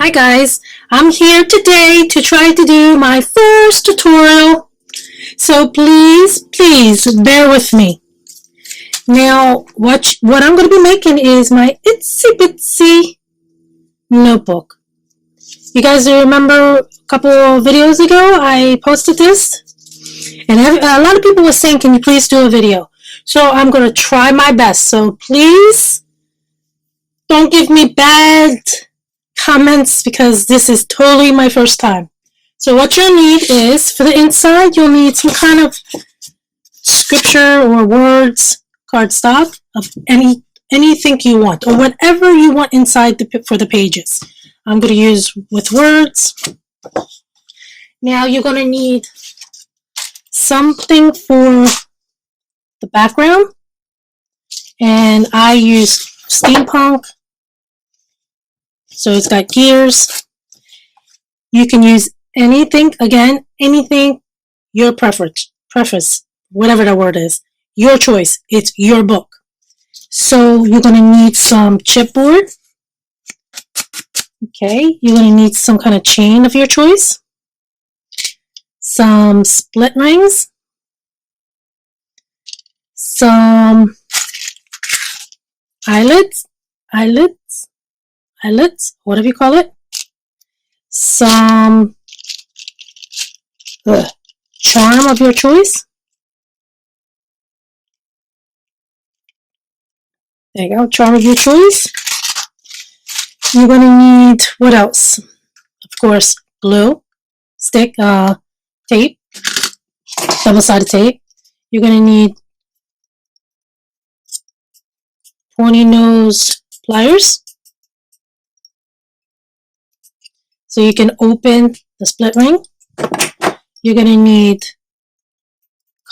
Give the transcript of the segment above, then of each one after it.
Hi guys, I'm here today to try to do my first tutorial, so please bear with me. Now what I'm going to be making is my itsy bitsy notebook. You guys remember a couple of videos ago I posted this, and a lot of people were saying, can you please do a video? So I'm going to try my best, so please don't give me bad comments because this is totally my first time. So what you'll need is, for the inside, you'll need some kind of scripture or words, cardstock of anything you want, or whatever you want inside for the pages. I'm going to use with words. Now you're going to need something for the background, and I use steampunk. So it's got gears. You can use anything, again, anything, your preference, whatever the word is, your choice. It's your book. So you're going to need some chipboard. Okay, you're going to need some kind of chain of your choice. Some split rings. Some eyelets, whatever you call it. Some charm of your choice. There you go, charm of your choice. You're going to need, what else? Of course, glue, stick, tape, double-sided tape. You're going to need pointy nose pliers, so you can open the split ring. You're going to need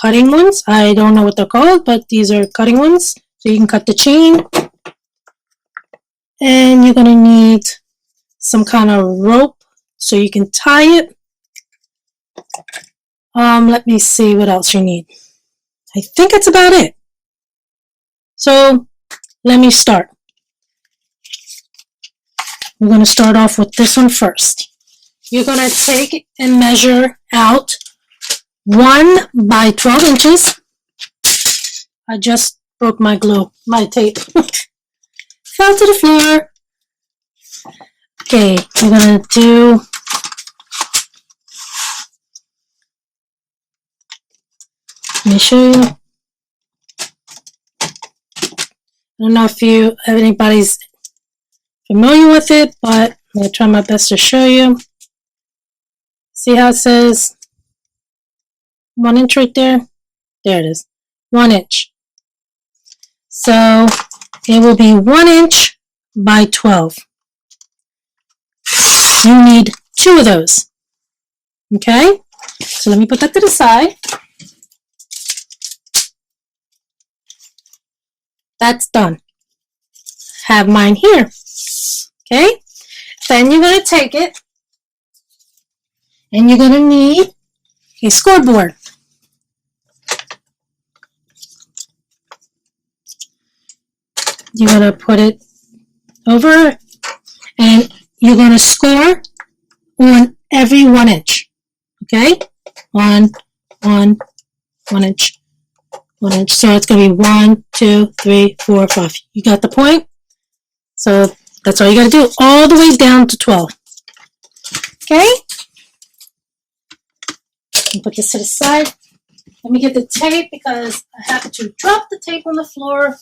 cutting ones. I don't know what they're called, but these are cutting ones, so you can cut the chain. And you're going to need some kind of rope so you can tie it. Let me see what else you need. I think that's about it. So let me start. We're going to start off with this one first. You're going to take and measure out 1 by 12 inches. I just broke my glue, my tape. Fell to the floor. Okay, we're going to do let me show you. I don't know if anybody's familiar with it, but I'm going to try my best to show you. See how it says 1 inch right there? There it is, 1 inch. So it will be 1 inch by 12. You need 2 of those. Okay? So let me put that to the side. That's done. Have mine here. Okay? Then you're going to take it and you're going to need a scoreboard. You're going to put it over and you're going to score on every 1 inch. Okay? 1 inch. 1 inch. So it's going to be 1, 2, 3, 4, 5. You got the point? So that's all you got to do, all the way down to 12. Okay? Put this to the side. Let me get the tape because I have to drop the tape on the floor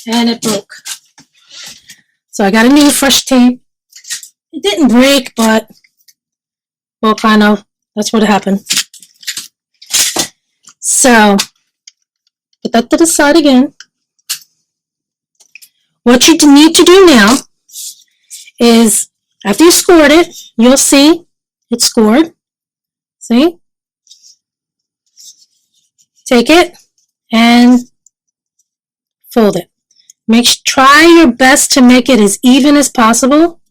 and it broke. So I got a new fresh tape. It didn't break, but, well, kind of. That's what happened. So put that to the side again. What you need to do now is, after you scored it, you'll see it's scored. See? Take it and fold it. Try your best to make it as even as possible.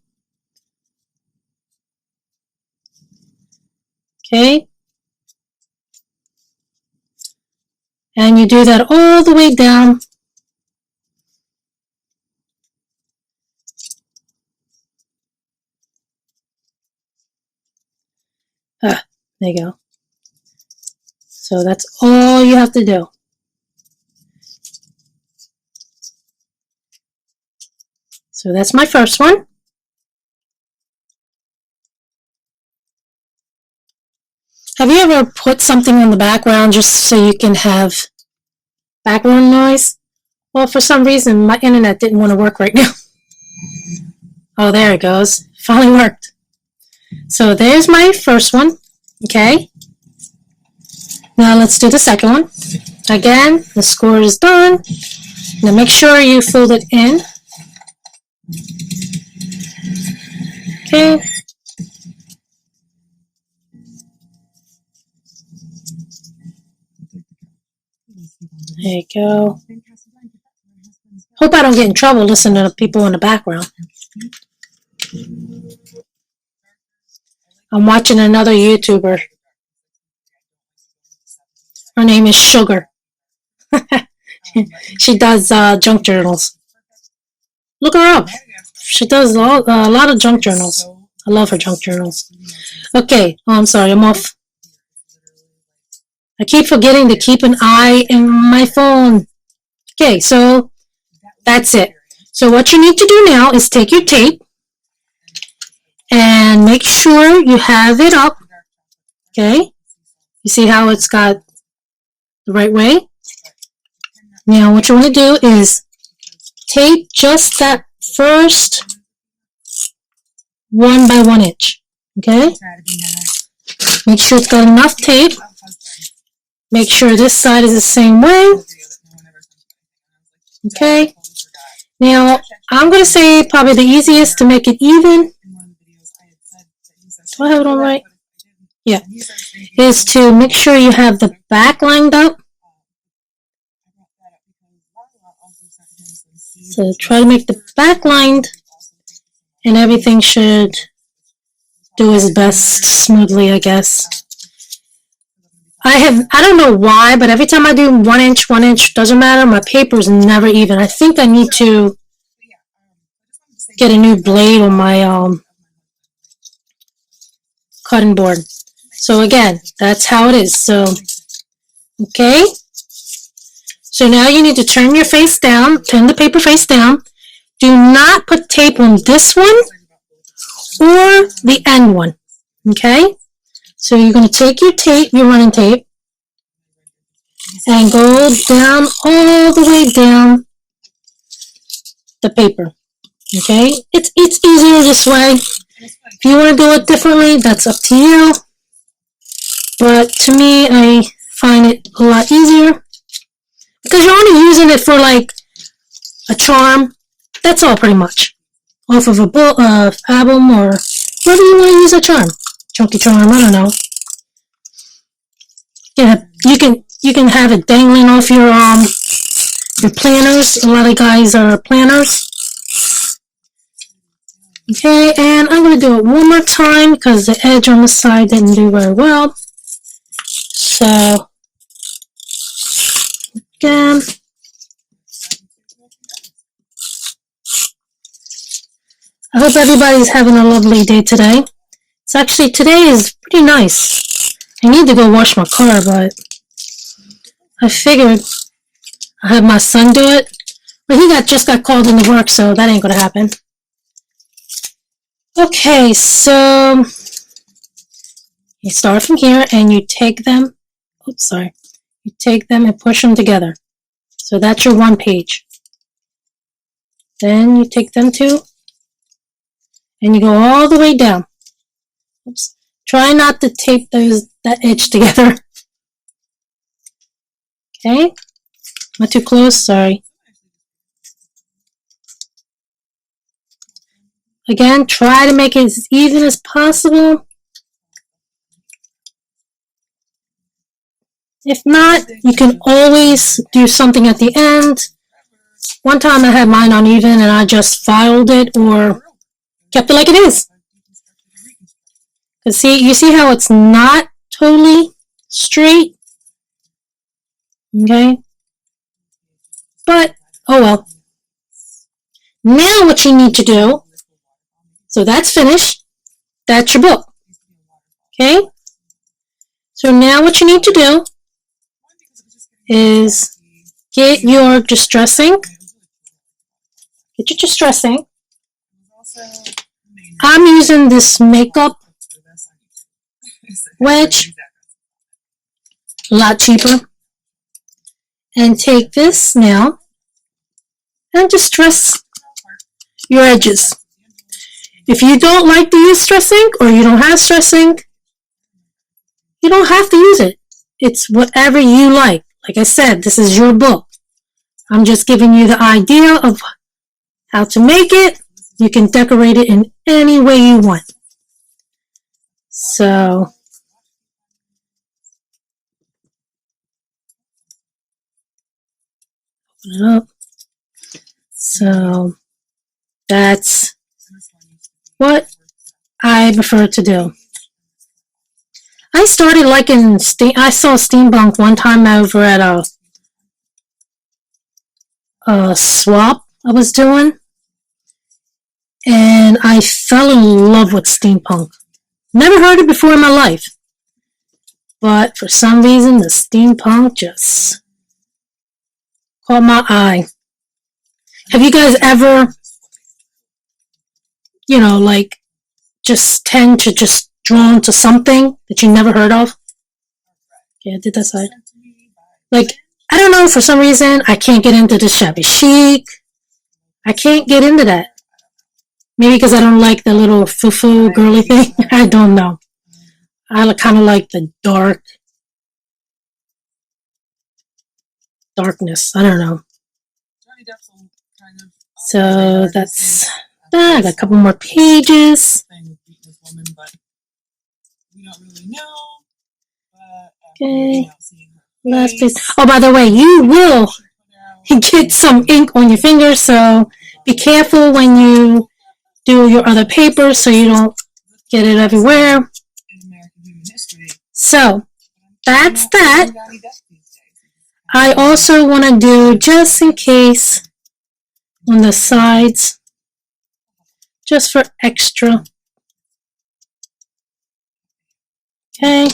Okay? And you do that all the way down. There you go. So that's all you have to do. So that's my first one. Have you ever put something in the background just so you can have background noise? Well, for some reason, my internet didn't want to work right now. Oh, there it goes. Finally worked. So there's my first one. Okay. Now let's do the second one. Again, the score is done. Now make sure you fold it in. Okay. There you go. Hope I don't get in trouble listening to people in the background. I'm watching another YouTuber. Her name is Sugar. She does junk journals. Look her up. She does a lot of junk journals. I love her junk journals. Okay. Oh, I'm sorry. I'm off. I keep forgetting to keep an eye in my phone. Okay, so that's it. So what you need to do now is take your tape and make sure you have it up. Okay? You see how it's got the right way? Now what you want to do is tape just that first 1 by 1 inch. Okay? Make sure it's got enough tape. Make sure this side is the same way. Okay. Now, I'm going to say probably the easiest to make it even. Do I have it all right? Yeah. Is to make sure you have the back lined up. So try to make the back lined and everything should do its best smoothly, I guess. I don't know why, but every time I do 1 inch, doesn't matter, my paper is never even. I think I need to get a new blade on my cutting board. So again, that's how it is. So, okay. So now you need to turn your face down, turn the paper face down. Do not put tape on this one or the end one. Okay? So you're going to take your tape, your running tape, and go down all the way down the paper. Okay? It's easier this way. If you want to do it differently, that's up to you. But to me, I find it a lot easier. Because you're only using it for like a charm. That's all pretty much. Off of a book, album, or whatever you want to use a charm. Chunky charm, I don't know. Yeah, you can have it dangling off your planners. A lot of guys are planners. Okay, and I'm going to do it one more time because the edge on the side didn't do very well. So, again. I hope everybody's having a lovely day today. It's actually, today is pretty nice. I need to go wash my car, but I figured I'll have my son do it. But he just got called into work, so that ain't going to happen. Okay, so you start from here and you take them. Oops, sorry. You take them and push them together. So that's your one page. Then you take them two and you go all the way down. Oops. Try not to tape that edge together. Okay? Not too close, sorry. Again, try to make it as even as possible. If not, you can always do something at the end. One time I had mine uneven and I just filed it or kept it like it is. Because you see how it's not totally straight? Okay? But, oh well. Now what you need to do, so that's finished. That's your book. Okay? So now what you need to do is get your distress ink. Get your distress ink. I'm using this makeup wedge, a lot cheaper. And take this now and distress your edges. If you don't like to use stress ink or you don't have stress ink, you don't have to use it. It's whatever you like. Like I said, this is your book. I'm just giving you the idea of how to make it. You can decorate it in any way you want. So, open it up. So, that's what I prefer to do. I started liking I saw steampunk one time over at a swap I was doing, and I fell in love with steampunk. Never heard it before in my life, but for some reason the steampunk just caught my eye. Have you guys ever, like, just tend to just drawn to something that you never heard of? Okay, I did that side. Like, I don't know, for some reason, I can't get into the shabby chic. I can't get into that. Maybe because I don't like the little foo-foo girly thing. I don't know. I kind of like the darkness. I don't know. So that's that. I got a couple more pages. Okay. Last page. Oh, by the way, you will get some ink on your fingers, so be careful when you do your other papers so you don't get it everywhere. So that's that. I also want to do, just in case, on the sides, just for extra. Okay.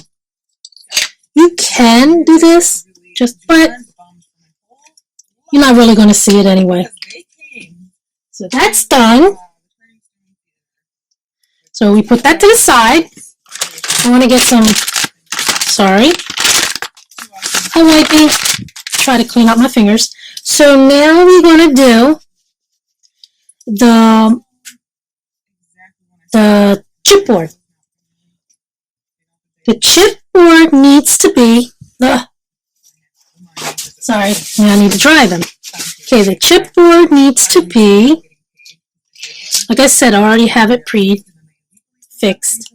You can do this, but you're not really going to see it anyway. So that's done. So we put that to the side. I want to get some, I'm wiping, try to clean up my fingers. So now we're going to do the chipboard. The chipboard needs to be, I need to dry them. Okay, the chipboard needs to be, like I said, I already have it pre-fixed.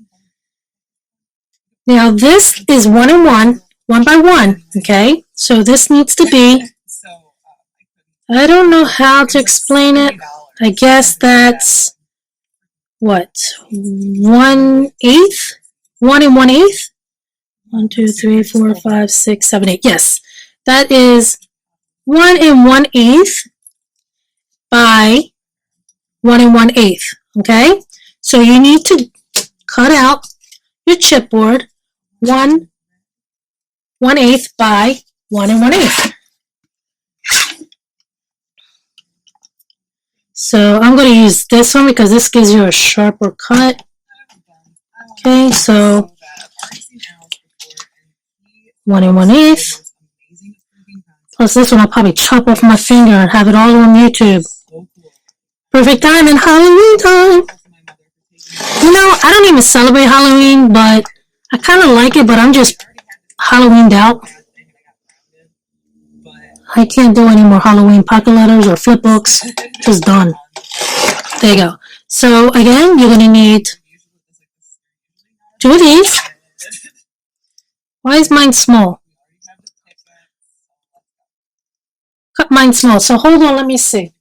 Now this is 1 and 1, 1 by 1, okay? So this needs to be, I don't know how to explain it. I guess that's, what, 1/8? 1 and 1/8? 1, 2, 3, 4, 5, 6, 7, 8. Yes, that is 1 and 1/8 by 1 and 1/8. Okay, so you need to cut out your chipboard 1/8 by 1 and 1/8. So I'm going to use this one because this gives you a sharper cut. Okay, so 1 and 1/8. Plus this one I'll probably chop off my finger and have it all on YouTube. Perfect time in Halloween time. I don't even celebrate Halloween, but I kind of like it, but I'm just Halloweened out. I can't do any more Halloween pocket letters or flip books. Just done. There you go. So again, you're going to need 2 of these. Why is mine small? Cut mine small. So hold on, let me see.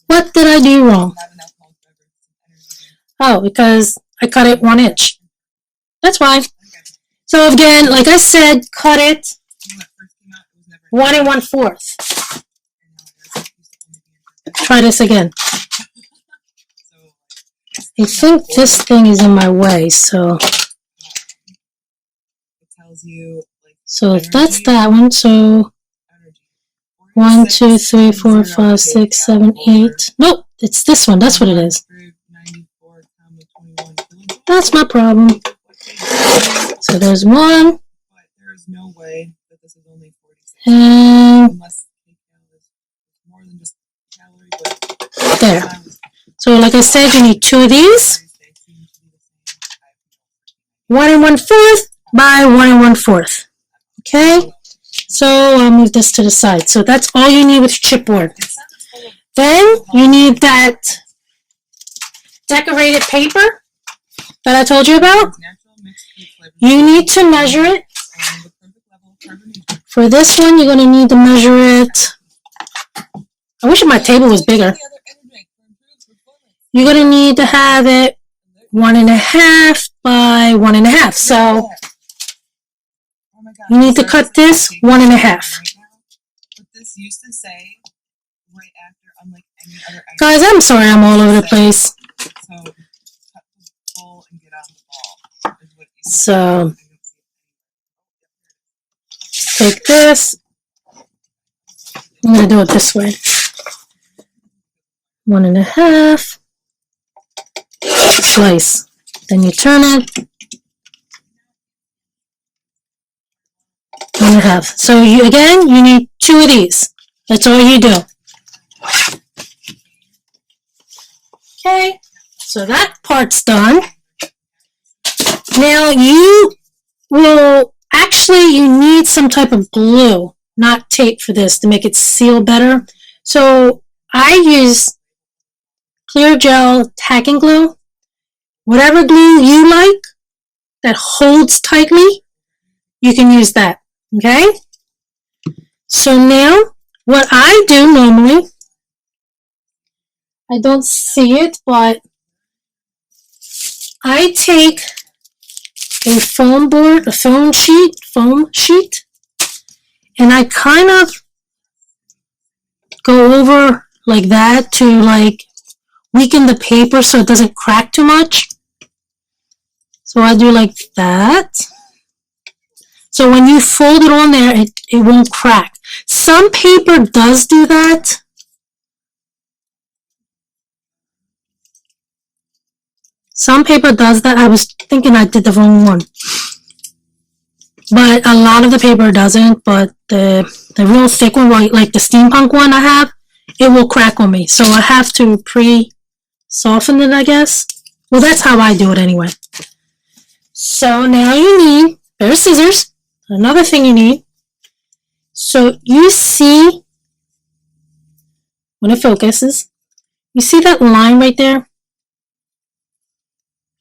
What did I do wrong? Oh, because I cut it 1 inch. That's why. So again, like I said, cut it 1 1/4. Try this again. I think this thing is in my way, so So that's that one. So 1, 2, 3, 4, 5, 6, 7, 8. Nope, it's this one. That's what it is. That's my problem. So there's one. And there. So like I said, you need 2 of these. 1 1/4 by 1 1/4. Okay? So I'll move this to the side. So that's all you need with chipboard. Then you need that decorated paper that I told you about. You need to measure it. For this one, you're going to need to measure it. I wish my table was bigger. You're going to need to have it 1 1/2 by 1 1/2. So you need to cut this 1 1/2. Guys, I'm sorry I'm all over the place. So take this. I'm going to do it this way. 1 1/2. Slice. Then you turn it. 1 1/2. So you need 2 of these. That's all you do. Okay. So that part's done. Now you need some type of glue, not tape, for this to make it seal better. So I use clear gel tacking glue. Whatever glue you like that holds tightly, you can use that. Okay? So now what I do normally, I don't see it, but I take a foam sheet, and I kind of go over like that to like weaken the paper so it doesn't crack too much. So I do like that. So when you fold it on there, it won't crack. Some paper does do that. Some paper does that. I was thinking I did the wrong one. But a lot of the paper doesn't. But the real thick one, like the steampunk one I have, it will crack on me. So I have to pre-soften it, I guess. Well, that's how I do it anyway. So now you need a pair of scissors. Another thing you need. So you see, when it focuses, you see that line right there?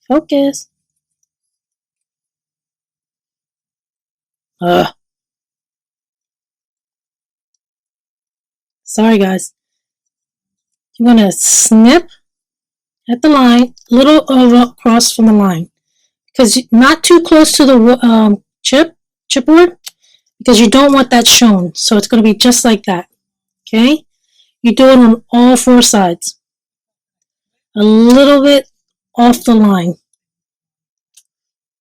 Focus. Sorry guys. You're going to snip at the line, a little across from the line. Because not too close to the chipboard, because you don't want that shown. So it's going to be just like that. Okay? You do it on all 4 sides. A little bit off the line.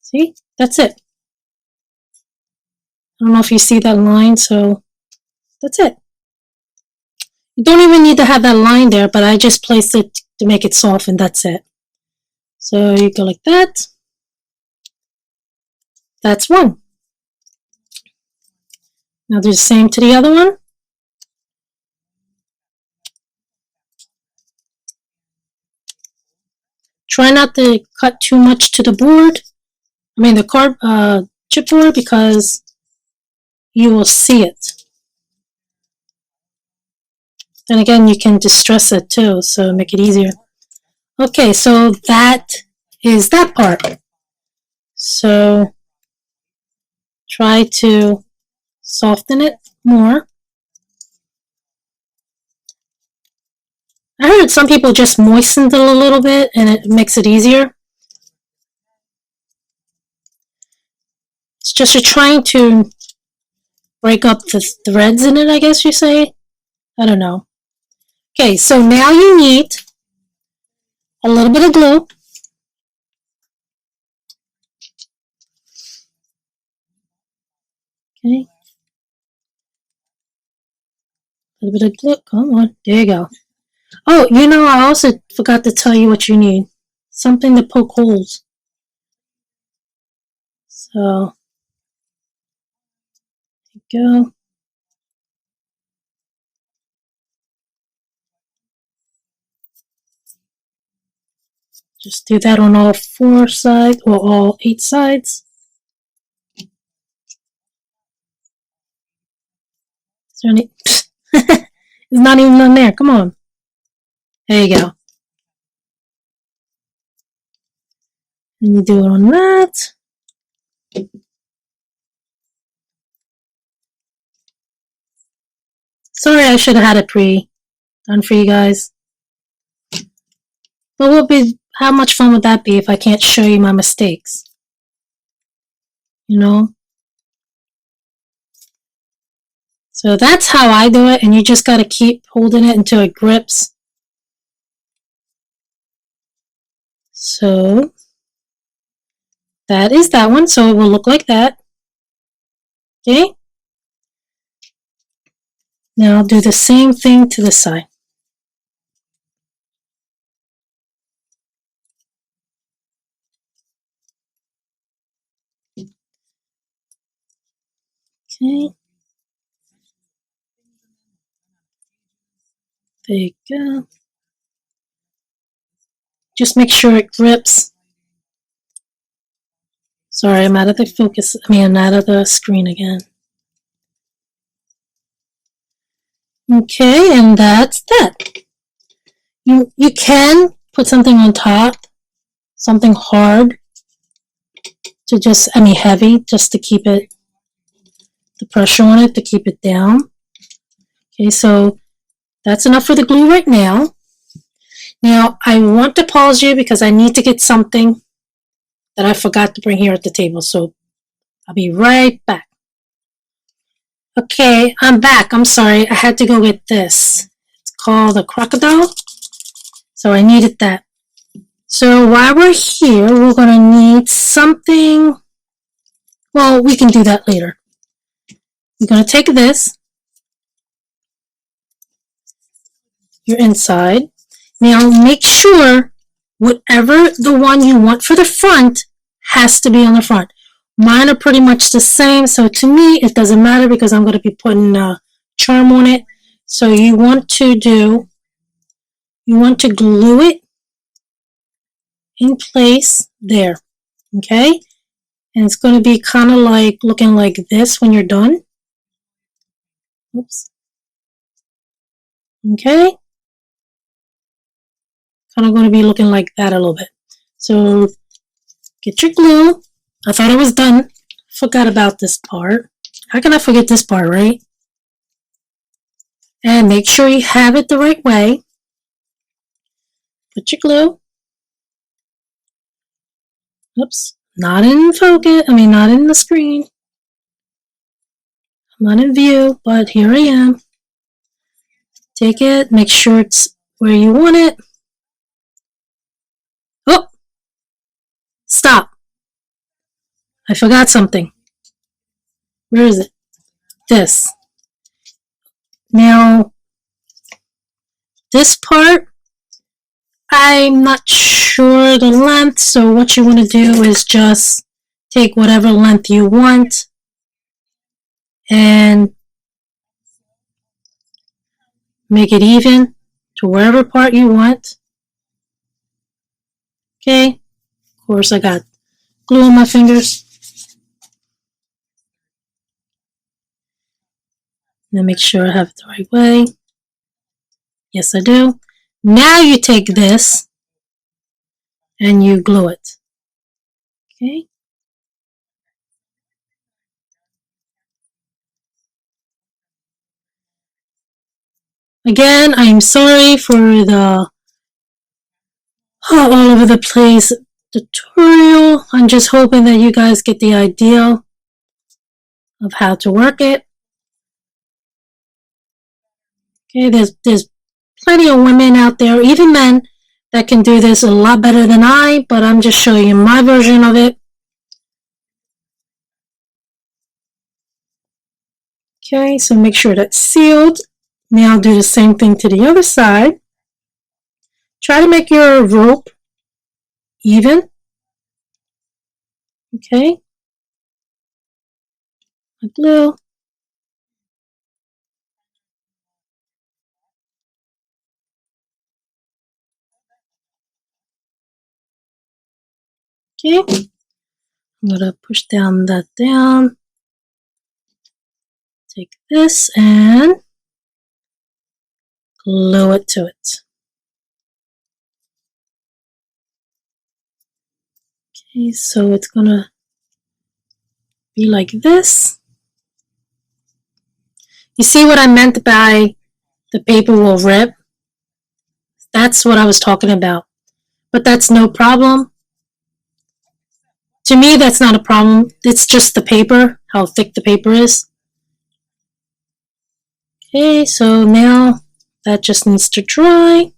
See? That's it. I don't know if you see that line, so that's it. You don't even need to have that line there, but I just placed it to make it soft, and that's it. So you go like that. That's one. Now do the same to the other one. Try not to cut too much to the board. I mean the chipboard, because you will see it. Then again, you can distress it too, so make it easier. Okay, so that is that part. So try to soften it more. I heard some people just moistened it a little bit and it makes it easier. It's just you're trying to break up the threads in it, I guess you say. I don't know. Okay, so now you need a little bit of glue. Okay. A little bit of glue. Come on. There you go. Oh, you know, I also forgot to tell you what you need. Something to poke holes. So, there you go. Just do that on all 4 sides, or all 8 sides. Is there any? There's not even none there. Come on. There you go. And you do it on that. Sorry, I should have had it pre-done for you guys. But how much fun would that be if I can't show you my mistakes? You know? So that's how I do it, and you just gotta keep holding it until it grips. So that is that one, so it will look like that. Okay? Now I'll do the same thing to the side. Okay. There you go. Just make sure it grips. Sorry, I'm out of the focus. I'm out of the screen again. Okay, and that's that. You can put something on top, something hard, to just, heavy, just to keep it, the pressure on it, to keep it down. Okay, so that's enough for the glue right now. Now, I want to pause you because I need to get something that I forgot to bring here at the table, so I'll be right back. Okay, I'm back. I'm sorry, I had to go get this. It's called a crocodile, so I needed that. So while we're here, we're going to need something. Well, we can do that later. You're going to take this, your inside. Now make sure whatever the one you want for the front has to be on the front. Mine are pretty much the same, so to me it doesn't matter because I'm going to be putting a charm on it. So you want to glue it in place there, okay? And it's going to be kind of like looking like this when you're done. Oops. Okay? Kind of going to be looking like that a little bit. So get your glue. I thought I was done. Forgot about this part. How can I forget this part, right? And make sure you have it the right way. Put your glue. Oops. Not in focus. Not in the screen. I'm not in view, but here I am. Take it. Make sure it's where you want it. Oh! Stop. I forgot something. Where is it? This. Now, this part, I'm not sure the length, so what you want to do is just take whatever length you want and make it even to wherever part you want. Okay, of course I got glue on my fingers. Now make sure I have it the right way. Yes, I do. Now you take this and you glue it. Okay. Again, I'm sorry for the all over the place tutorial. I'm just hoping that you guys get the idea of how to work it. Okay, there's plenty of women out there, even men, that can do this a lot better than I, but I'm just showing you my version of it. Okay, so make sure that's sealed. Now do the same thing to the other side. Try to make your rope even. Okay. Glue. Okay. I'm gonna push that down. Take this and glue it to it. Okay, so it's gonna be like this. You see what I meant by the paper will rip? That's what I was talking about. But that's no problem. To me, that's not a problem. It's just the paper, how thick the paper is. Okay, so now that just needs to dry.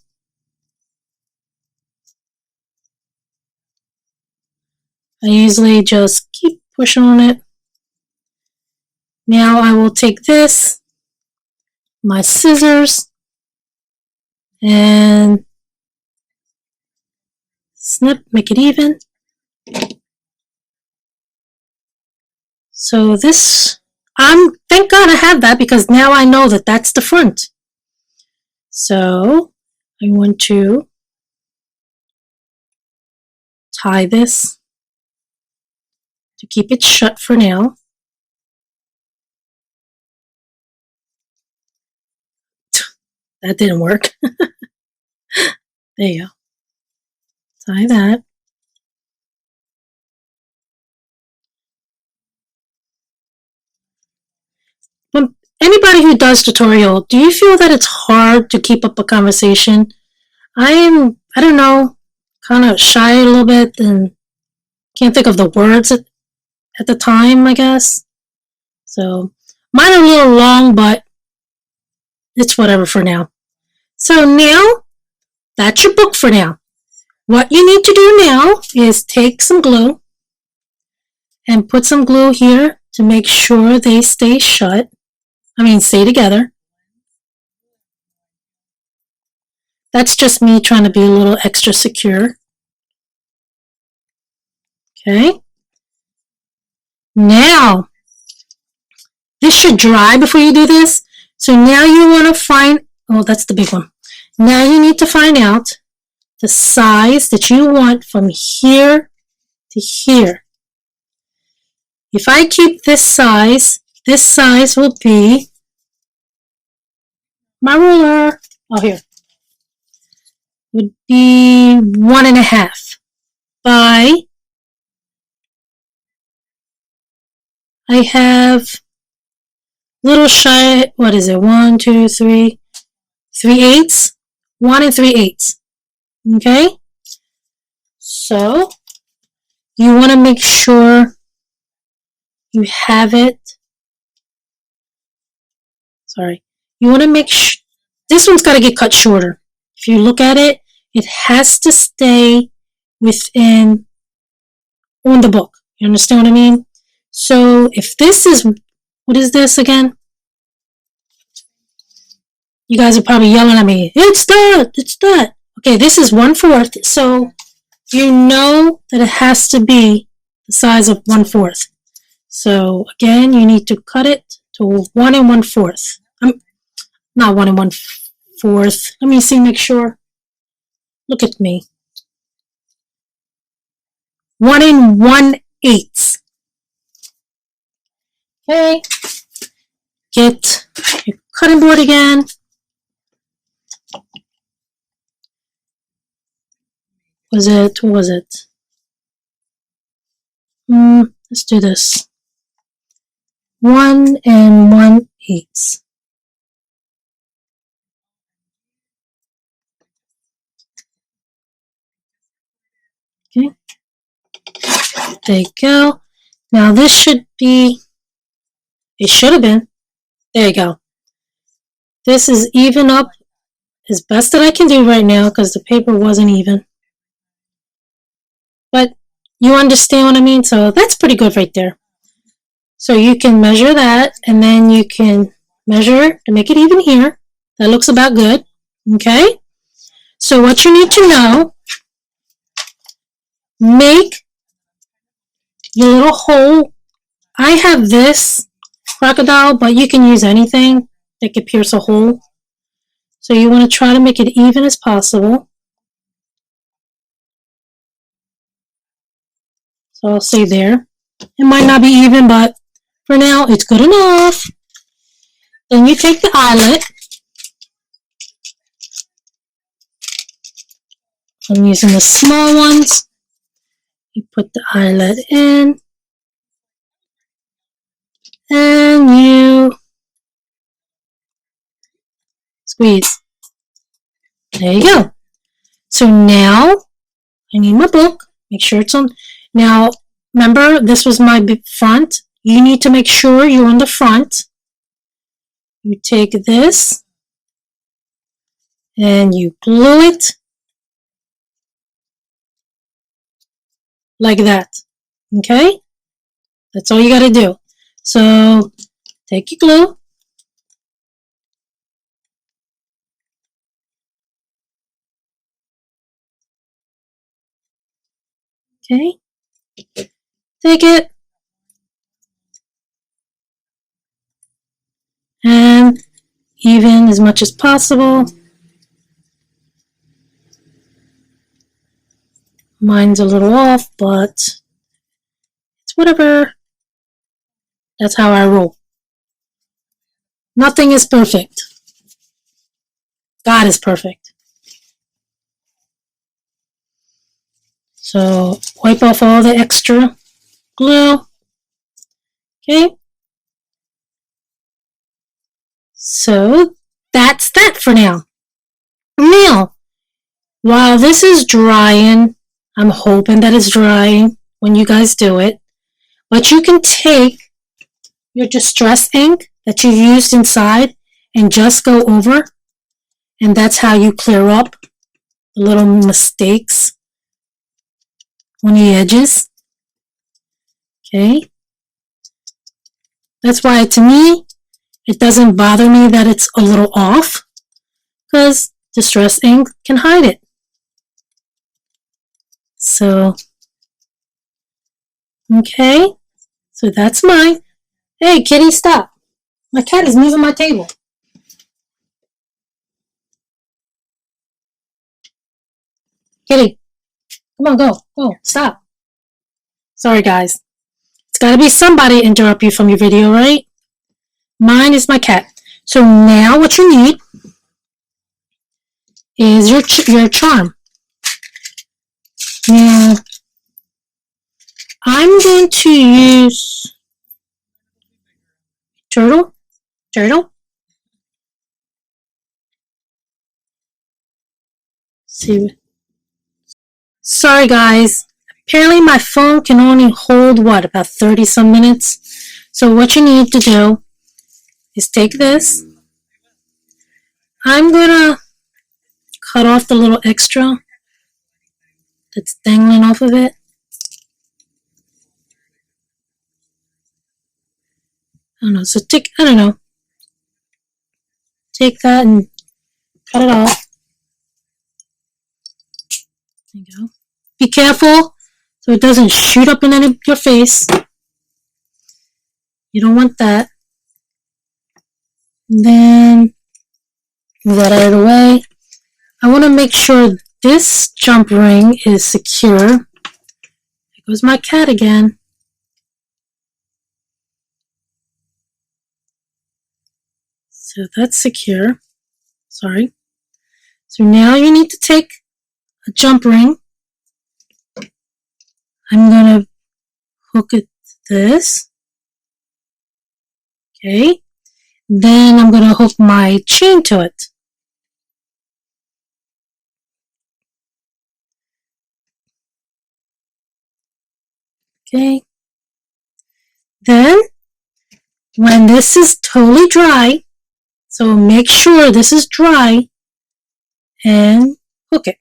I usually just keep pushing on it. Now I will take this, my scissors, and snip, make it even. So this, thank God I have that because now I know that that's the front. So I want to tie this to keep it shut for now. That didn't work. There you go. Tie that. When anybody who does tutorial, do you feel that it's hard to keep up a conversation? I don't know, kind of shy a little bit and can't think of the words at the time, I guess. So mine are a little long, but it's whatever for now. So now, that's your book for now. What you need to do now is take some glue and put some glue here to make sure they stay shut. Stay together. That's just me trying to be a little extra secure. Okay. Now, this should dry before you do this. So now you want to find, oh, that's the big one. Now you need to find out the size that you want from here to here. If I keep this size will be my ruler. Oh, here. Would be 1.5 by, I have little shy, what is it? 1, 2, 3, 3/8. 1 3/8. Okay? So, you want to make sure you have it. Sorry. You want to make sure, this one's got to get cut shorter. If you look at it, it has to stay within, on the book. You understand what I mean? So, if this is, what is this again? You guys are probably yelling at me. It's that. Okay, this is 1/4. So you know that it has to be the size of 1/4. So again, you need to cut it to 1 1/4. Not 1 1/4. Let me see, make sure. Look at me. 1 1/8. Okay. Get your cutting board again. What was it? Let's do this. 1 1/8. Okay. There you go. Now this should be, it should have been. There you go. This is even up as best that I can do right now because the paper wasn't even. But you understand what I mean? So that's pretty good right there. So you can measure that, and then you can measure to make it even here. That looks about good. Okay? So what you need to know, make your little hole. I have this crocodile, but you can use anything that could pierce a hole. So you want to try to make it even as possible. So I'll say there. It might not be even, but for now, it's good enough. Then you take the eyelet. I'm using the small ones. You put the eyelet in. And you squeeze. There you go. So now, I need my book. Make sure it's on. Now, remember, this was my front. You need to make sure you're on the front. You take this and you glue it like that. Okay? That's all you got to do. So, take your glue. Okay? Take it. And even as much as possible. Mine's a little off, but it's whatever. That's how I roll. Nothing is perfect. God is perfect. So wipe off all the extra glue. Okay. So that's that for now. Now, while this is drying, I'm hoping that it's drying when you guys do it, but you can take your distress ink that you used inside and just go over, and that's how you clear up the little mistakes on the edges. Okay. That's why, to me, it doesn't bother me that it's a little off, because distress ink can hide it. So, okay, so that's mine. Hey, kitty, stop. My cat is moving my table. Kitty, come on, go, stop. Sorry, guys. It's got to be somebody interrupt you from your video, right? Mine is my cat. So now what you need is your charm. Now, I'm going to use turtle. See. Sorry, guys. Apparently, my phone can only hold what, about 30 some minutes. So what you need to do is take this. I'm gonna cut off the little extra that's dangling off of it. I don't know. So take that and cut it off. There you go. Be careful so it doesn't shoot up in your face. You don't want that. And then move that out of the way. I want to make sure this jump ring is secure. There goes my cat again. So that's secure. Sorry. So now you need to take a jump ring. I'm going to hook it to this. Okay. Then I'm going to hook my chain to it. Okay. Then, when this is totally dry, so make sure this is dry, and hook it.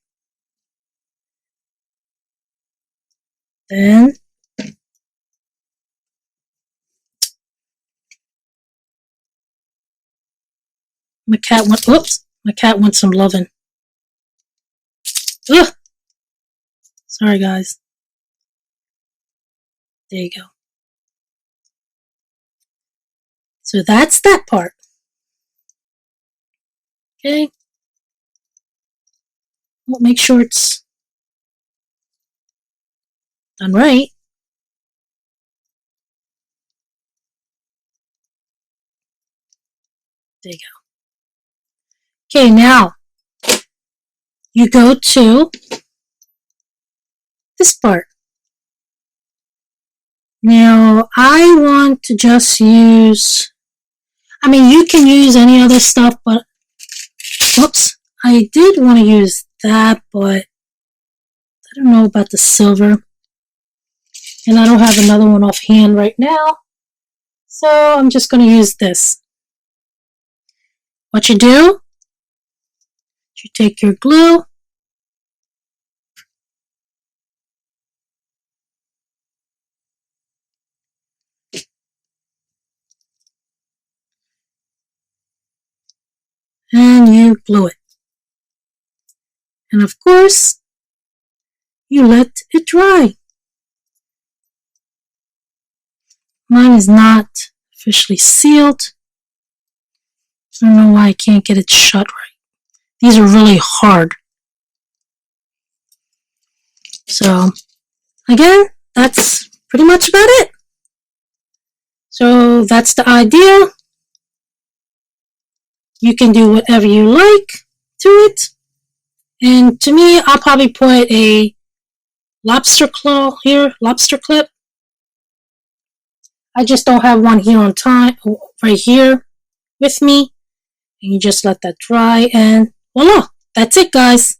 Then, My cat wants, whoops, my cat wants some loving. Ugh. Sorry, guys. There you go. So that's that part. Okay. We'll make sure it's done right. There you go. Okay, now you go to this part. Now I want to just use, I mean, you can use any other stuff, but whoops, I did want to use that, but I don't know about the silver. And I don't have another one offhand right now. So I'm just going to use this. What you do, you take your glue, and you glue it. And of course, you let it dry. Mine is not officially sealed. I don't know why I can't get it shut right. These are really hard. So, again, that's pretty much about it. So, that's the idea. You can do whatever you like to it. And to me, I'll probably put a lobster claw here, lobster clip. I just don't have one here on time, right here with me. And you just let that dry and voila, that's it, guys.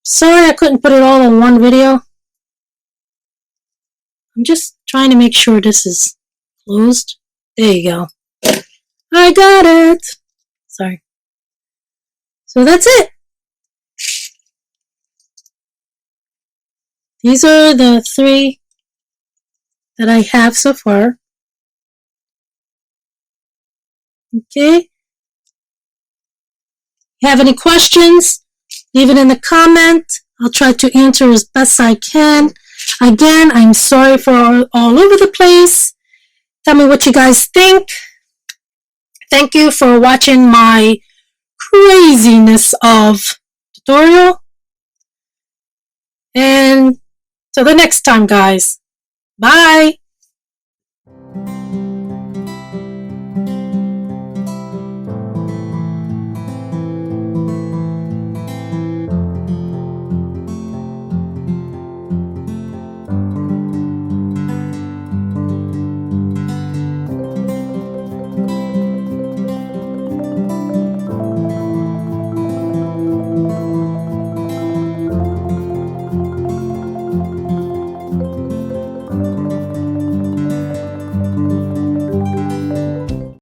Sorry I couldn't put it all in one video. I'm just trying to make sure this is closed. There you go. I got it. Sorry. So that's it. These are the 3 that I have so far. Okay. If you have any questions, leave it in the comment. I'll try to answer as best I can. Again, I'm sorry for all over the place. Tell me what you guys think. Thank you for watching my craziness of tutorial. And till the next time, guys. Bye.